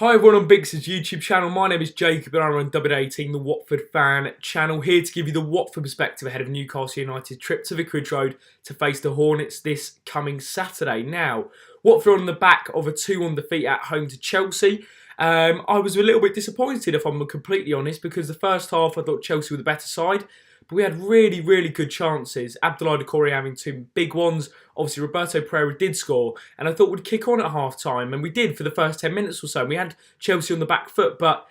Hi everyone on Binks' YouTube channel. My name is Jacob and I run WD18, the Watford fan channel, here to give you the Watford perspective ahead of Newcastle United's trip to Vicarage Road to face the Hornets this coming Saturday. Now, Watford on the back of a 2-1 defeat at home to Chelsea. I was a little bit disappointed, if I'm completely honest, because the first half I thought Chelsea were the better side. But we had really good chances. Abdoulaye Doucouré having two big ones. Obviously, Roberto Pereira did score. And I thought we'd kick on at half-time. And we did for the first 10 minutes or so. And we had Chelsea on the back foot. But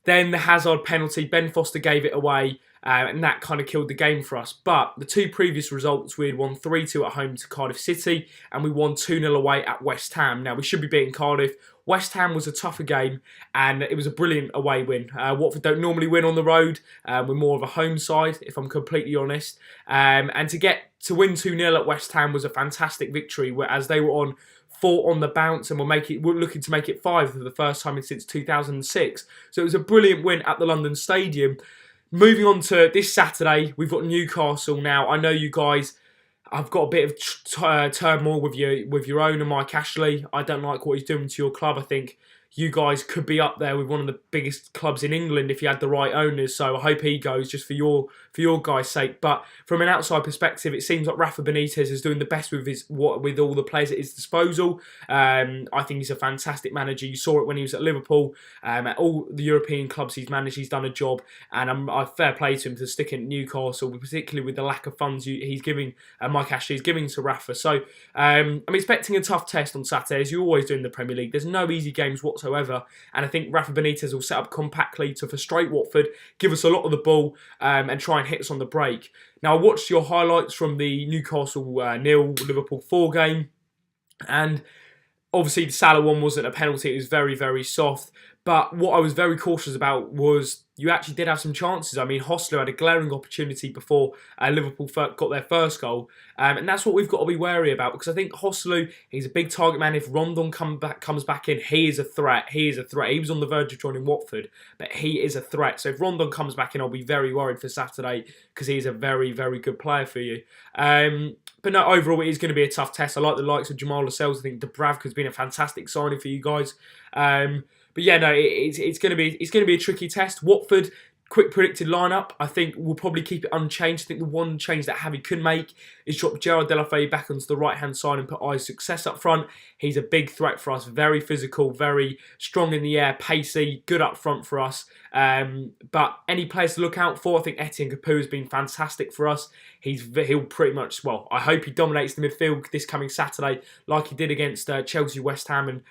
then the Hazard penalty, Ben Foster gave it away. And that kind of killed the game for us. But the two previous results, we had won 3-2 at home to Cardiff City. And we won 2-0 away at West Ham. Now, we should be beating Cardiff. West Ham was a tougher game, and it was a brilliant away win. Watford don't normally win on the road. We're more of a home side, if I'm completely honest. And to win 2-0 at West Ham was a fantastic victory, whereas they were on 4 on the bounce and we're looking to make it 5 for the first time since 2006. So it was a brilliant win at the London Stadium. Moving on to this Saturday, we've got Newcastle now. I know you guys, I've got a bit of turmoil with your owner, Mike Ashley. I don't like what he's doing to your club. I think you guys could be up there with one of the biggest clubs in England if you had the right owners. So I hope he goes, just for your guys' sake. But from an outside perspective, it seems like Rafa Benitez is doing the best with all the players at his disposal. I think he's a fantastic manager. You saw it when he was at Liverpool. At all the European clubs he's managed, he's done a job, and I fair play to him to stick in Newcastle, particularly with the lack of funds he's giving. Mike Ashley is giving to Rafa. So I'm expecting a tough test on Saturday, as you always do in the Premier League. There's no easy games whatsoever, and I think Rafa Benitez will set up compactly to frustrate Watford, give us a lot of the ball, and try and hit us on the break. Now, I watched your highlights from the Newcastle 0, Liverpool 4 game, and obviously the Salah one wasn't a penalty. It was very soft. But what I was very cautious about was you actually did have some chances. I mean, Hostler had a glaring opportunity before Liverpool got their first goal. And that's what we've got to be wary about, because I think Hostler, he's a big target man. If Rondon comes back in, he is a threat. He is a threat. He was on the verge of joining Watford, but he is a threat. So if Rondon comes back in, I'll be very worried for Saturday, because he's a very good player for you. But no, overall, it is going to be a tough test. I like the likes of Jamal Lascelles. I think Dubravka's been a fantastic signing for you guys. But yeah, no, it's going to be a tricky test. Watford, quick predicted lineup, I think we'll probably keep it unchanged. I think the one change that Javi could make is drop Gerard Deulofeu back onto the right-hand side and put Isaac Success up front. He's a big threat for us, very physical, very strong in the air, pacey, good up front for us. But any players to look out for, I think Etienne Capoue has been fantastic for us. He'll pretty much, well, I hope he dominates the midfield this coming Saturday like he did against Chelsea, West Ham, and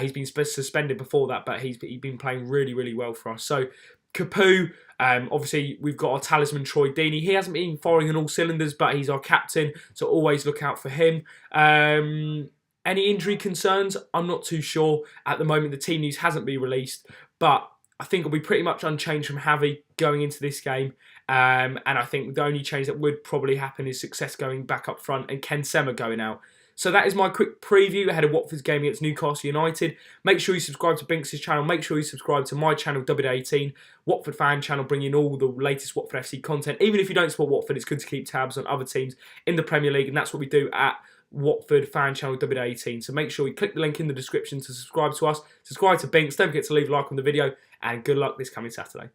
he's been suspended before that, but he's been playing really well for us. So Capoue, obviously we've got our talisman Troy Deeney. He hasn't been firing on all cylinders, but he's our captain, so always look out for him. Any injury concerns? I'm not too sure. At the moment, the team news hasn't been released, but I think it'll be pretty much unchanged from Javi going into this game. And I think the only change that would probably happen is Success going back up front and Ken Sema going out. So that is my quick preview ahead of Watford's game against Newcastle United. Make sure you subscribe to Binks' channel. Make sure you subscribe to my channel, WD18, Watford fan channel, bringing all the latest Watford FC content. Even if you don't support Watford, it's good to keep tabs on other teams in the Premier League, and that's what we do at Watford fan channel, WD18. So make sure you click the link in the description to subscribe to us. Subscribe to Binks. Don't forget to leave a like on the video, and good luck this coming Saturday.